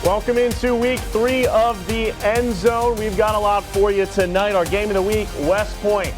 Welcome into week 3 of the End Zone. We've got a lot for you tonight. Our game of the week, West Point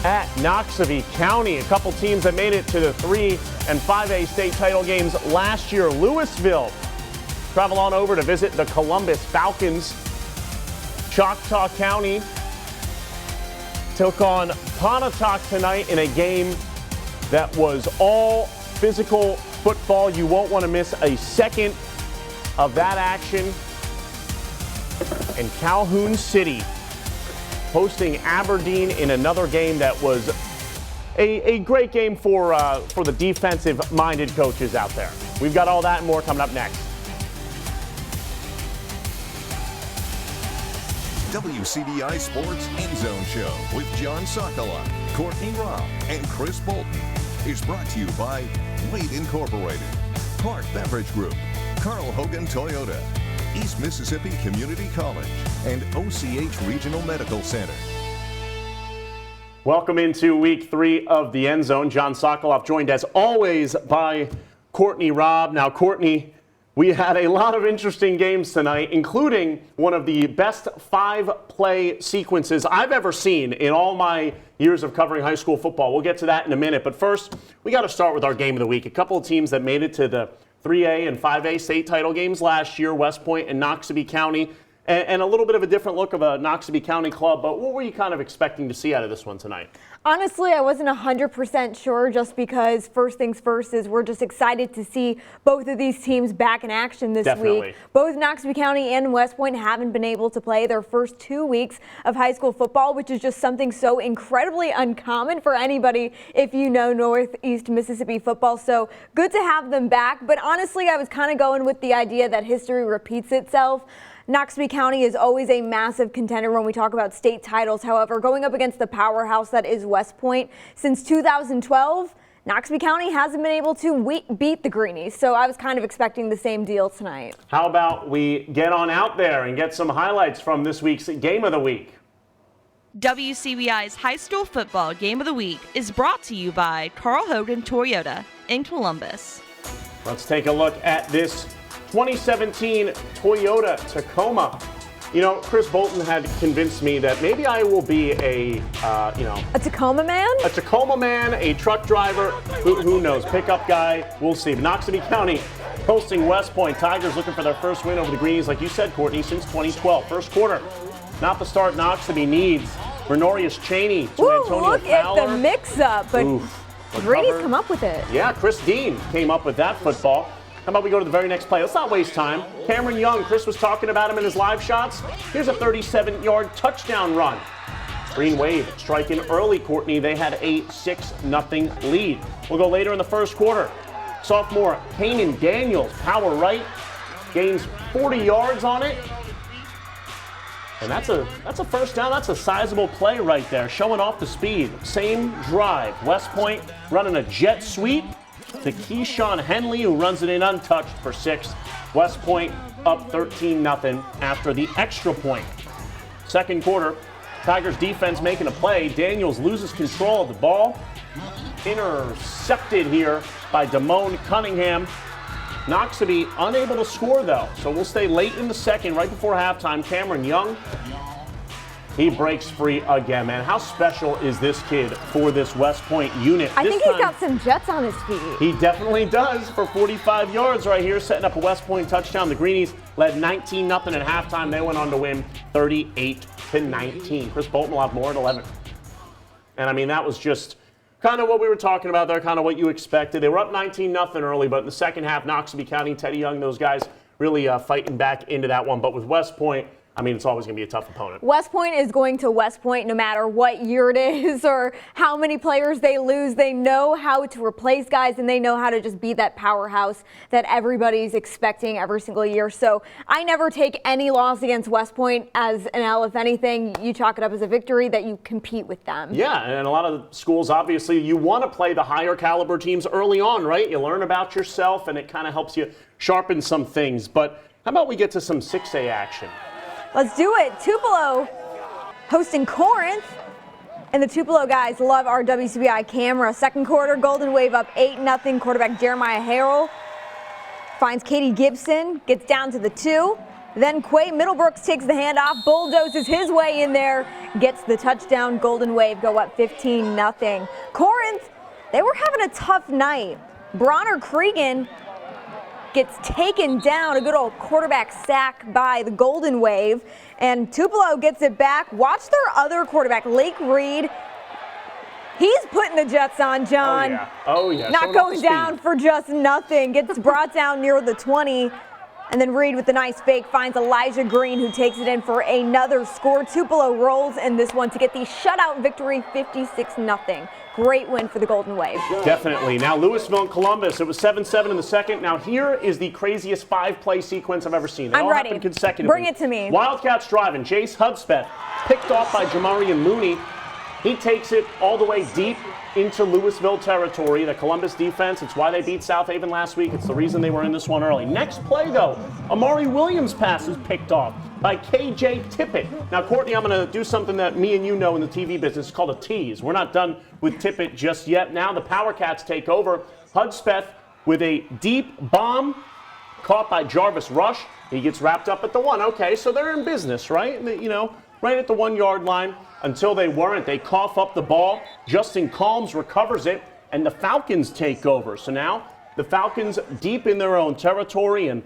at Noxubee County. A couple teams that made it to the 3 and 5A state title games last year. Louisville travel on over to visit the Columbus Falcons. Choctaw County took on Pontotoc tonight in a game that was all physical football. You won't want to miss a second of that action. And Calhoun City hosting Aberdeen in another game that was a great game for the defensive-minded coaches out there. We've got all that and more coming up next. WCBI Sports End Zone Show with John Sokoloff, Courtney Robb, and Chris Bolton is brought to you by Wade Incorporated, Clark Beverage Group, Carl Hogan Toyota, East Mississippi Community College, and OCH Regional Medical Center. Welcome into week 3 of the End Zone. John Sokoloff joined as always by Courtney Robb. Now, Courtney, we had a lot of interesting games tonight, including one of the best 5-play sequences I've ever seen in all my years of covering high school football. We'll get to that in a minute, but first, we got to start with our game of the week. A couple of teams that made it to the 3A and 5A state title games last year, West Point and Noxubee County, and a little bit of a different look of a Noxubee County club, but what were you kind of expecting to see out of this one tonight? Honestly, I wasn't 100% sure, just because first things first is we're just excited to see both of these teams back in action this week. Both Noxubee County and West Point haven't been able to play their first 2 weeks of high school football, which is just something so incredibly uncommon for anybody if you know Northeast Mississippi football. So good to have them back, but honestly, I was kind of going with the idea that history repeats itself. Noxubee County is always a massive contender when we talk about state titles. However, going up against the powerhouse that is West Point, since 2012, Noxubee County hasn't been able to beat the Greenies. So I was kind of expecting the same deal tonight. How about we get on out there and get some highlights from this week's Game of the Week? WCBI's High School Football Game of the Week is brought to you by Carl Hogan Toyota in Columbus. Let's take a look at this 2017 Toyota Tacoma. You know, Chris Bolton had convinced me that maybe I will be a Tacoma man? A Tacoma man, a truck driver, who knows, pickup guy, we'll see. Noxubee County hosting West Point. Tigers looking for their first win over the Greenies, like you said, Courtney, since 2012. First quarter, not the start Noxubee needs. Renorius Cheney to Antonio look Fowler. At the mix-up, but Greenies come up with it. Yeah, Chris Dean came up with that football. How about we go to the very next play? Let's not waste time. Cameron Young, Chris was talking about him in his live shots. Here's a 37-yard touchdown run. Green Wave striking early, Courtney. They had a 6-0 lead. We'll go later in the first quarter. Sophomore Kanan Daniels, power right, gains 40 yards on it. And that's a first down. That's a sizable play right there, showing off the speed. Same drive. West Point running a jet sweep to Keyshawn Henley, who runs it in untouched for 6. West Point up 13-0 after the extra point. Second quarter, Tigers defense making a play. Daniels loses control of the ball. Intercepted here by Damone Cunningham. Noxubee unable to score, though, so we'll stay late in the second, right before halftime. Cameron Young, he breaks free again, man. How special is this kid for this West Point unit? I think he's got some jets on his feet. He definitely does for 45 yards right here, setting up a West Point touchdown. The Greenies led 19-0 at halftime. They went on to win 38-19. Chris Bolton will have more at 11. And, I mean, that was just kind of what we were talking about there, kind of what you expected. They were up 19-0 early, but in the second half, Noxubee County, Teddy Young, those guys really fighting back into that one. But with West Point, I mean, it's always going to be a tough opponent. West Point is going to West Point no matter what year it is or how many players they lose. They know how to replace guys, and they know how to just be that powerhouse that everybody's expecting every single year. So I never take any loss against West Point as an L. If anything, you chalk it up as a victory that you compete with them. Yeah, and a lot of schools, obviously, you want to play the higher caliber teams early on, right? You learn about yourself, and it kind of helps you sharpen some things. But how about we get to some 6A action? Let's do it. Tupelo hosting Corinth. And the Tupelo guys love our WCBI camera. Second quarter, Golden Wave up 8-0. Quarterback Jeremiah Harrell finds Katie Gibson, gets down to the 2. Then Quay Middlebrooks takes the handoff, bulldozes his way in there, gets the touchdown. Golden Wave go up 15-0. Corinth, they were having a tough night. Bronner Cregan gets taken down, a good old quarterback sack by the Golden Wave, and Tupelo gets it back. Watch their other quarterback, Lake Reed. He's putting the Jets on, John. Oh, yeah. Not going down for just nothing. Gets brought down near the 20. And then Reed with the nice fake finds Elijah Green, who takes it in for another score. Tupelo rolls in this one to get the shutout victory, 56-0. Great win for the Golden Wave. Definitely. Now Louisville and Columbus. It was 7-7 in the second. Now here is the craziest 5-play sequence I've ever seen. They I'm all ready. happened consecutively. Bring it to me. Wildcats driving. Jace Hudspeth picked off by Jamarian Mooney. He takes it all the way deep into Louisville territory. The Columbus defense, it's why they beat South Haven last week. It's the reason they were in this one early. Next play, though, Amari Williams' pass is picked off by KJ Tippett. Now, Courtney, I'm going to do something that me and you know in the TV business. It's called a tease. We're not done with Tippett just yet. Now the Power Cats take over. Hudspeth with a deep bomb caught by Jarvis Rush. He gets wrapped up at the 1. Okay, so they're in business, right? You know, right at the 1-yard line. Until they weren't, they cough up the ball. Justin Calms recovers it, and the Falcons take over. So now the Falcons deep in their own territory, and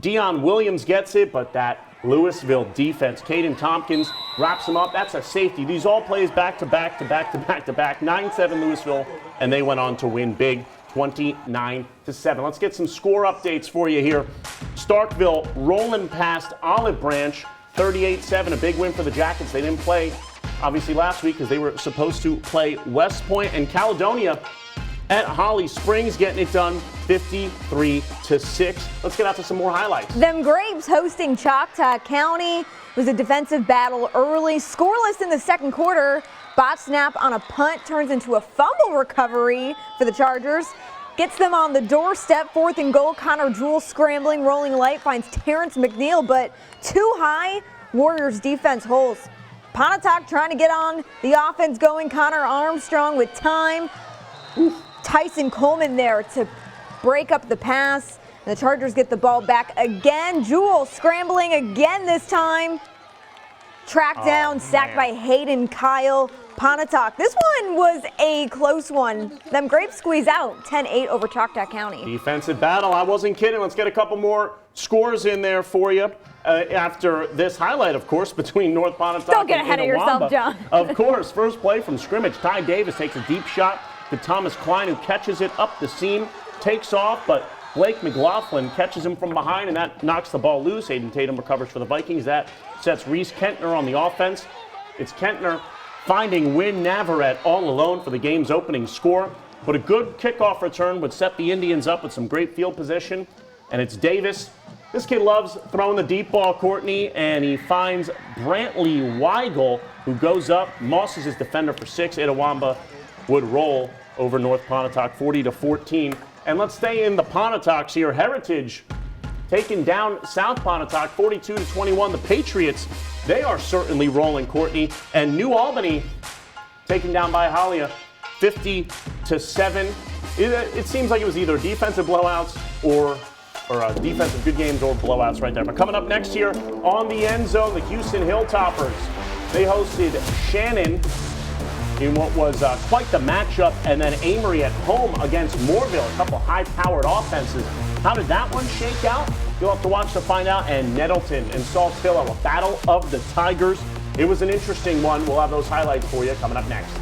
Dion Williams gets it, but that Louisville defense, Caden Tompkins wraps him up. That's a safety. These all plays back to back to back to back to back. 9-7 Louisville, and they went on to win big, 29-7. Let's get some score updates for you here. Starkville rolling past Olive Branch. 38-7, a big win for the Jackets. They didn't play, obviously, last week because they were supposed to play West Point, and Caledonia at Holly Springs getting it done 53-6. Let's get out to some more highlights. Them Grapes hosting Choctaw County. It was a defensive battle early. Scoreless in the second quarter. Bot snap on a punt turns into a fumble recovery for the Chargers. Gets them on the doorstep, 4th and goal. Connor Jewell scrambling, rolling light, finds Terrence McNeil, but too high. Warriors defense holds. Pontotoc trying to get on the offense going. Connor Armstrong with time. Tyson Coleman there to break up the pass. And the Chargers get the ball back again. Jewell scrambling again this time. Tracked down, sacked by Hayden Kyle. Pontotoc. This one was a close one. Them Grapes squeeze out 10-8 over Choctaw County. Defensive battle. I wasn't kidding. Let's get a couple more scores in there for you. After this highlight, of course, between North Pontotoc Don't get ahead of yourself, John. Of course, first play from scrimmage. Ty Davis takes a deep shot to Thomas Klein, who catches it up the seam, takes off, but Blake McLaughlin catches him from behind, and that knocks the ball loose. Aiden Tatum recovers for the Vikings. That sets Reese Kentner on the offense. It's Kentner finding Wynn Navarrete all alone for the game's opening score. But a good kickoff return would set the Indians up with some great field position. And it's Davis. This kid loves throwing the deep ball, Courtney, and he finds Brantley Weigel, who goes up. Moss is his defender for 6. Itawamba would roll over North Pontotoc 40-14. And let's stay in the Pontotocs here. Heritage taking down South Pontotoc 42-21. The Patriots, they are certainly rolling, Courtney. And New Albany taken down by Hialeah 50-7. It seems like it was either defensive blowouts or defensive good games or blowouts right there. But coming up next year on the End Zone, the Houston Hilltoppers. They hosted Shannon in what was quite the matchup, and then Amory at home against Moorville, a couple high-powered offenses. How did that one shake out? You'll have to watch to find out. And Nettleton and Saltillo, a battle of the Tigers. It was an interesting one. We'll have those highlights for you coming up next.